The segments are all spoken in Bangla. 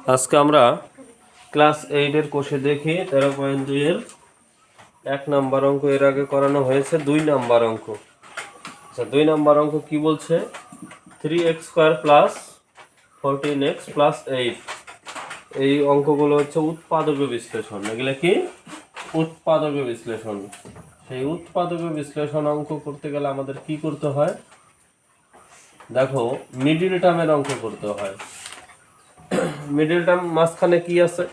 আজকে আমরা ক্লাস 8 এর কোষে দেখি 13.2 এর 1 নাম্বার অঙ্ক এর আগে করানো হয়েছে। 2 নাম্বার অঙ্ক। আচ্ছা, 2 নাম্বার অঙ্ক কি বলছে? 3x² plus 14x plus 8। এই অঙ্কগুলো হচ্ছে উৎপাদক বিশ্লেষণ। এগুলো কি? উৎপাদক বিশ্লেষণ। সেই উৎপাদক বিশ্লেষণ অঙ্ক করতে গেলে আমাদের কি করতে হয়? দেখো, মিডিল টার্মের অঙ্ক করতে হয়। মিডিল টার্ম মাঝখানে কি আছে?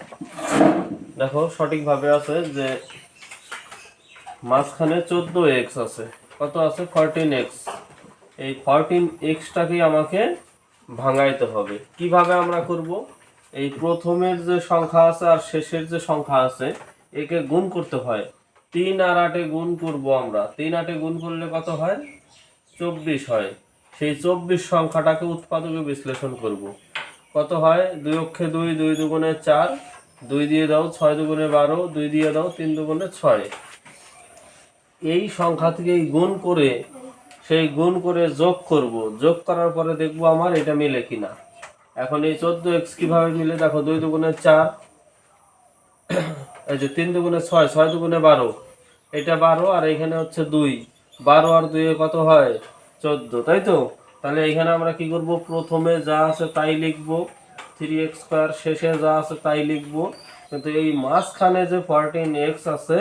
দেখো সঠিকভাবে আছে যে মাঝখানে 14x আছে। কত আছে? 14x। এই 14xটাকে আমাকে ভাঙাইতে হবে। কিভাবে আমরা করব? এই প্রথমের যে সংখ্যা আছে আর শেষের যে সংখ্যা আছে একে গুণ করতে হয়। 3 আর 8 গুণ করব আমরা। 3 8 গুণ করলে কত হয়? 24 হয়। সেই 24 সংখ্যাটাকে উৎপাদকে বিশ্লেষণ করব। কত হয়? 2 অক্ষে 2, 2 দুগুণে 4, 2 দিয়ে দাও 6 দুগুণে 12, 2 দিয়ে দাও 3 দুগুণে 6। এই সংখ্যা থেকে গুণ করে সেই গুণ করে যোগ করব। যোগ করার পরে দেখব আমার এটা মিলে কিনা। এখন এই 14x কিভাবে মিলে? দেখো 2 দুগুণে 4, এই যে 3 দুগুণে 6, 6 দুগুণে 12, এটা 12 আর এখানে হচ্ছে 2। 12 আর 2 কত হয়? 14, তাই তো? তাহলে এখানে আমরা কি করব? প্রথমে যা আছে তাই লিখব, 3x²। শেষে যা আছে তাই লিখব। কিন্তু এই মাঝখানে যে 14x আছে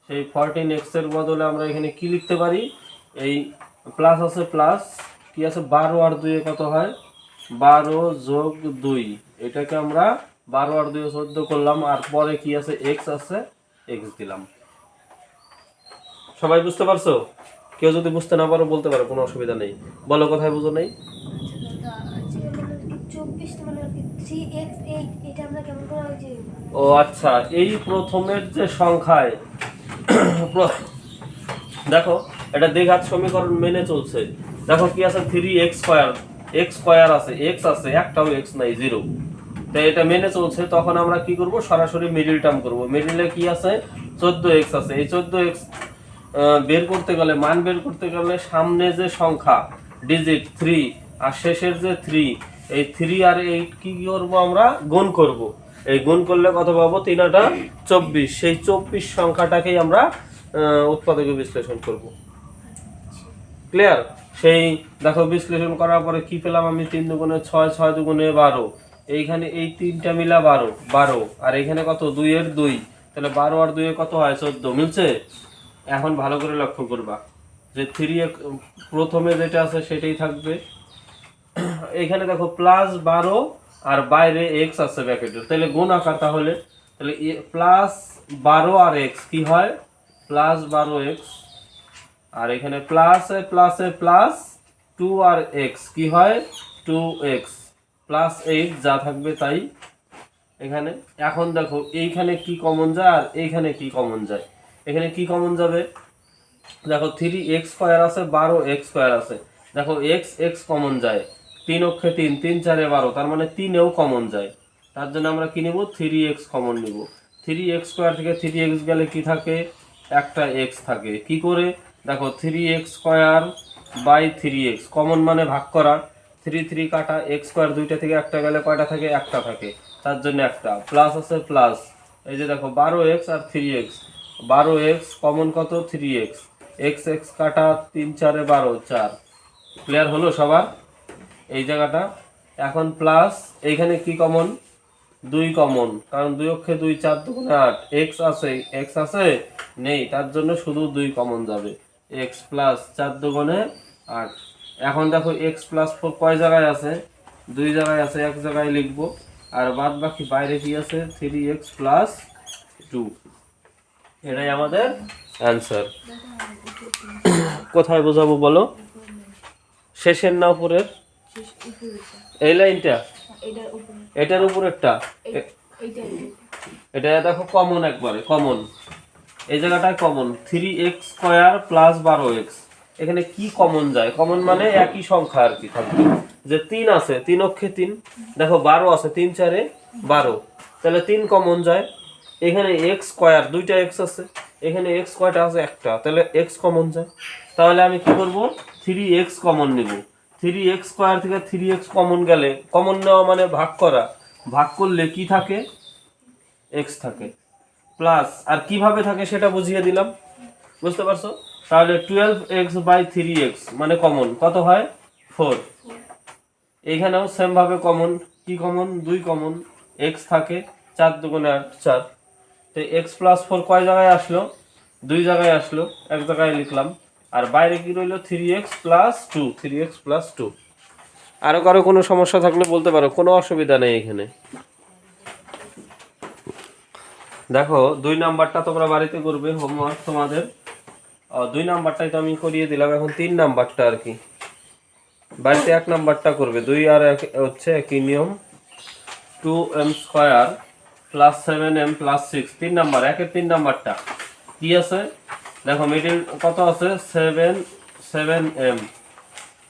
সেই 14x এর বদলে আমরা এখানে কি লিখতে পারি? এই প্লাস আছে, প্লাস কি আছে? 12 আর 2 কত হয়? 12 যোগ 2। এটাকে আমরা 12 আর 2 14 করলাম, আর পরে কি আছে? x আছে, x দিলাম। সবাই বুঝতে পারছো? কেউ যদি বুঝতে না পারো বলতে পারো, কোনো অসুবিধা নেই। বলো, কোথায় বুঝো নেই? ও আচ্ছা, এই প্রথমের যে সংখ্যায় দেখো এটা দ্বিঘাত সমীকরণ মেনে চলছে। দেখো কি আছে? 3x², x² আছে, x আছে, একটাও x নাই, 0। তো এটা মেনে চলছে। তখন আমরা কি করব? সরাসরি মিডল টার্ম করব। মিডলে কি আছে? 14x আছে। এই 14x বের করতে গেলে, মান বের করতে গেলে সামনে যে সংখ্যা ডিজিট 3 আর শেষের যে 3, এই 3 আর 8 কি করব? আমরা গুণ করব। এই গুণ করলে কত পাবো? 3 8 24। সেই 24 সংখ্যাটাকেই আমরা উৎপাদকে বিশ্লেষণ করব। ক্লিয়ার? সেই দেখো বিশ্লেষণ করার পরে কি পেলাম আমি? 3 দুগুণে 6, 6 দুগুণে 12, এইখানে এই তিনটা মিলা 12, 12 আর এখানে কত? 2 এর 2। তাহলে 12 আর 2 কত হয়? 14। মিলছে? এখন ভালো করে লক্ষ্য করবা যে 3 প্রথমে যেটা আছে সেটাই থাকবে। এখানে দেখো প্লাস 12 আর বাইরে x আছে ব্র্যাকেটে, তাহলে গুণ আকার। তাহলে প্লাস 12 আর x কি হয়? Plus 12x। আর এখানে প্লাসে প্লাসে প্লাস 2 আর x কি হয়? 2x প্লাস 8 যা থাকবে তাই এখানে। এখন দেখো এইখানে কি কমন যায় আর এইখানে কি কমন যায়? এখানে কি কমন যাবে? দেখো 3x² আছে, 12x² আছে। দেখো x x কমন যায়, 3 অক্ষে 3, 3 4 12, তার মানে 3 এও কমন যায়। তার জন্য আমরা কি নিব? 3x কমন নিব। 3x² থেকে 3x গেলে কি থাকে? একটা x থাকে। কি করে? দেখো 3x² বাই 3x কমন মানে ভাগ করা। 3 3 কাটা, x² দুইটা থেকে একটা গেলে কয়টা থাকে? একটা থাকে। তার জন্য একটা প্লাস আছে, প্লাস এই যে দেখো 12x আর 3x, 12x কমন কত? 3x, x x কাটা, 3 4 12, 4। ক্লিয়ার হলো সবার এই জায়গাটা? এখন প্লাস এইখানে কি কমন? 2 কমন, কারণ 2 অক্ষে 2, 4 দুগুণে 8, x আছে, x আছে নেই, তার জন্য শুধু 2 কমন যাবে। x প্লাস 4 দুগুণে 8। এখন দেখো x প্লাস 4 কয় জায়গায় আছে? 2 জায়গায় আছে, এক জায়গায় লিখবো। আর বাদ বাকি বাইরে কি আছে? 3x plus 2। এটাই আমাদের অ্যান্সার। কোথায় বোঝাবো বলো? শেষের না উপরের? এই লাইনটা, এটার উপরেরটা। এটা দেখো কমন, একবারে কমন। এই জায়গাটায় কমন 3x² প্লাস 12x। এখানে কি কমন যায়? কমন মানে একই সংখ্যা আর কি থাকবে। যে 3 আছে, 3 অক্ষে 3, দেখো 12 আছে, 3 4 12, তাহলে 3 কমন যায়। এখানে x², দুইটা x আছে, এখানে x কয়টা আছে? একটা, তাহলে x কমন যায়। তাহলে আমি কি করব? 3x কমন নিব। 3x² থেকে 3x কমন গেলে, কমন নেওয়া মানে ভাগ করা, ভাগ করলে কি থাকে, এক্স থাকে, প্লাস আর কিভাবে থাকে সেটা বুঝিয়ে দিলাম, বুঝতে পারছো? তাহলে 12x/3x মানে কমন কত হয়, 4। এইখানেও সেম ভাবে কমন, কি কমন, 2 কমন, এক্স থাকে, 4 দুগুণে 8, 4। তো এক্স প্লাস 4 কয় জায়গায় আসলো, 2 জায়গায় আসলো, এক জায়গায় লিখলাম। আর বাইরে কি রইলো, 3x+2, 3x+2। আরো কারো কোনো সমস্যা থাকলে বলতে পারো, কোনো অসুবিধা নেই এখানে। দেখো 2 নাম্বারটা তোমরা বাড়িতে করবে হোমওয়ার্ক তোমাদের। 2 নাম্বারটাই তো আমি করিয়ে দিলাম, এখন 3 নাম্বারটা আর কি বাড়িতে 1 নাম্বারটা করবে। 2 আর 1 হচ্ছে একই নিয়ম, 2m² + 7m + 6। 3 নাম্বার, 1-এর 3 নাম্বারটা কি আছে দেখো, মিডিল কত আছে, 7m।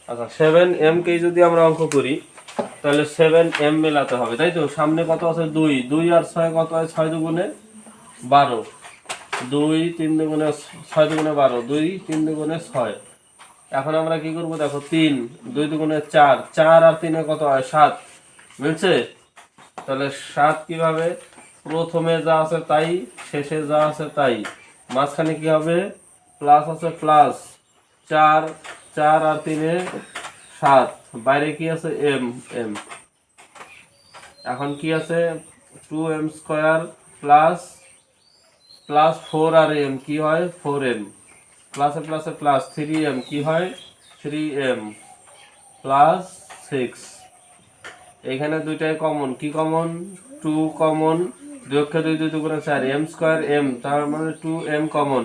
আচ্ছা 7m কে যদি আমরা অঙ্ক করি তাহলে 7m মেলাতে হবে, তাই তো? সামনে কত আছে, 2, 2 আর 6 কত হয়, 6 দুগুণে 12, 2 3 দুগুণে 6 দুগুণে 12, 2 3 দুগুণে 6। এখন আমরা কি করব দেখো, 3, 2 দুগুণে 4, 4 আর 3 কত হয়, 7। মিলছে? তাহলে 7 কিভাবে, প্রথমে যা আছে তাই, শেষে যা আছে তাই, মাঝখানে কি হবে, প্লাস আছে, প্লাস 4, 4 আর 3 7, বাইরে কি আছে, এম এম। এখন কি আছে, 2m² প্লাস প্লাস 4 আর m কি হয়, 4m, প্লাসে প্লাসে প্লাস 3m কি হয়, 3m প্লাস 6। এখানে দুইটাই কমন, কি কমন, 2 কমন, 2 × 2 2 দুগুণে 4, m² m, তার মানে 2m কমন,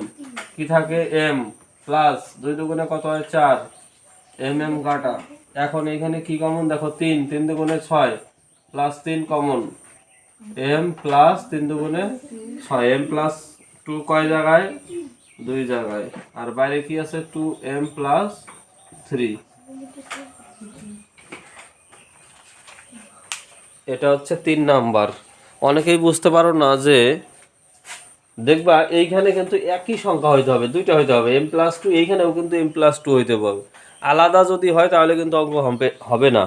কি থাকে, m প্লাস 2 দুগুণে কত হয়, 4, mm কাটা। এখন এখানে কি কমন দেখো, 3, 3 দুগুণে 6 প্লাস 3 কমন, m প্লাস 3 দুগুণে 6, m প্লাস 2 কয় জায়গায়, 2 জায়গায়। আর বাইরে কি আছে, 2m প্লাস 3। এটা হচ্ছে 3 নাম্বার। অনেকেই বুঝতে পারো না যে, দেখবা এইখানে কিন্তু একই সংখ্যা হইতে হবে, দুইটা হইতে হবে, m+2, এইখানেও কিন্তু m+2 হইতে হবে। আলাদা যদি হয় তাহলে কিন্তু অঙ্ক হবে না,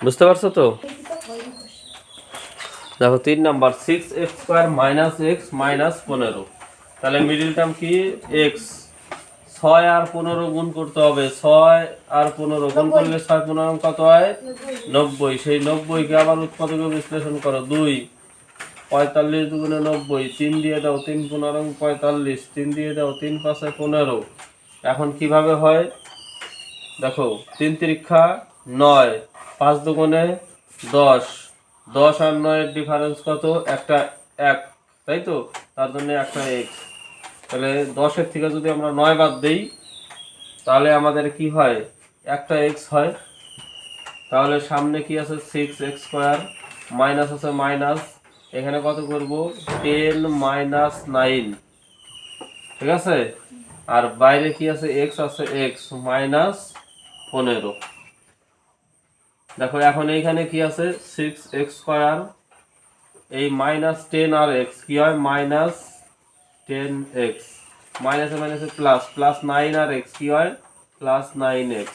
বুঝতে পারছো তো? দেখো 3 নাম্বার, 6x² - x -15। তাহলে মিডিল টার্ম কি, x। 6 আর 15 গুণ করতে হবে, 6 আর 15 গুণ করলে 6 15 কত হয়, 90। সেই 90 কে আবার উৎপাদকে বিশ্লেষণ করো, 2, 45 দুগুণে 90, 3 দিয়ে দাও, 3 15 45, 3 দিয়ে দাও, 3 5 15। এখন কিভাবে হয় দেখো, 3 তিরিক্ষা 9, 5 দুগুণে 10, 10 আর 9 এর ডিফারেন্স কত, একটা 1, তাই তো? তার জন্য একটা x। তাহলে 10 এর থেকে যদি আমরা 9 বাদ দেই তাহলে আমাদের কি হয়, একটা x হয়। তাহলে সামনে কি আছে, 6x², মাইনাস আছে মাইনাস, এখানে কত করব, 10 - 9, ঠিক আছে? আর বাইরে কি আছে, x আছে, x -15। দেখো এখন এইখানে কি আছে, 6x², এই -10 আর x কি হয়, -10x, মাইনাসে মাইনাসে প্লাস, প্লাস 9 আর x কি হয়, +9x,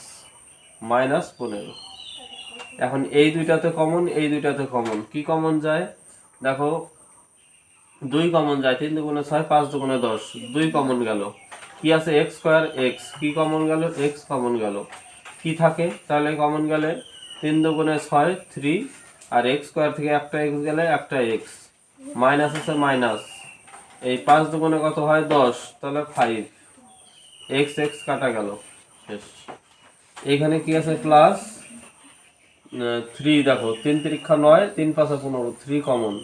-15। এখন এই দুইটাতে কমন, এই দুইটাতে কমন, কি কমন যায় দেখো, 2 কমন যায়, 3 দুগুণে 6, 5 দুগুণে 10, 2 কমন গেল, কি আছে, x² x, কি কমন গেল, x কমন গেল, কি থাকে তাহলে কমন গেলে, 3 দুগুণে 6, 3, আর x² থেকে একটা x গেলে একটা x, মাইনাস আছে মাইনাস, এই 5 দুগুণে কত হয়, 10, তাহলে 5, x x কাটা গেল, শেষ। এখানে কি আছে, প্লাস 3, দেখো 3 তিরিক্ষা 9, 3 5 15, 3 কমন,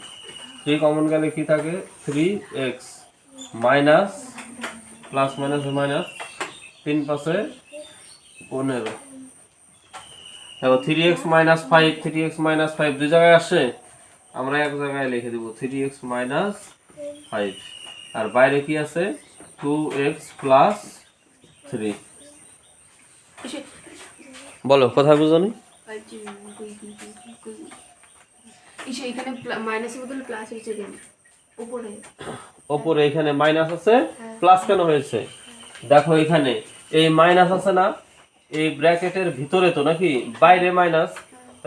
3 কমন গেলে কি থাকে, 3x, minus plus minus minus, 3 5 15। দেখো 3x - 5, 3x - 5 দুই জায়গায় আসে, আমরা এক জায়গায় লিখে দিব 3x - 5। আর বাইরে কি আছে, 2x + 3। বলো কোথায় বুঝনি, ওপরে এখানে মাইনাস আছে, প্লাস কেন হয়েছে দেখো, এখানে এই মাইনাস আছে না, এই ব্র্যাকেটের ভিতরে তো নাকি, বাইরে মাইনাস,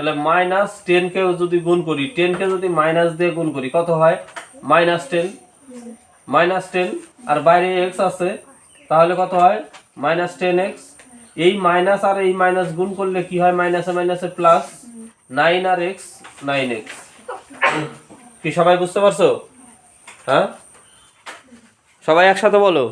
তাহলে মাইনাস 10 কে যদি গুণ করি, 10 কে যদি মাইনাস দিয়ে গুণ করি কত হয়? -10, -10, আর বাইরে x আছে তাহলে কত হয়? -10x। এই মাইনাস আর এই মাইনাস গুণ করলে কি হয়? মাইনাসে মাইনাসে প্লাস, 9 আর x, 9x। কি সবাই বুঝতে পারছো? হ্যাঁ, সবাই একসাথে বলো।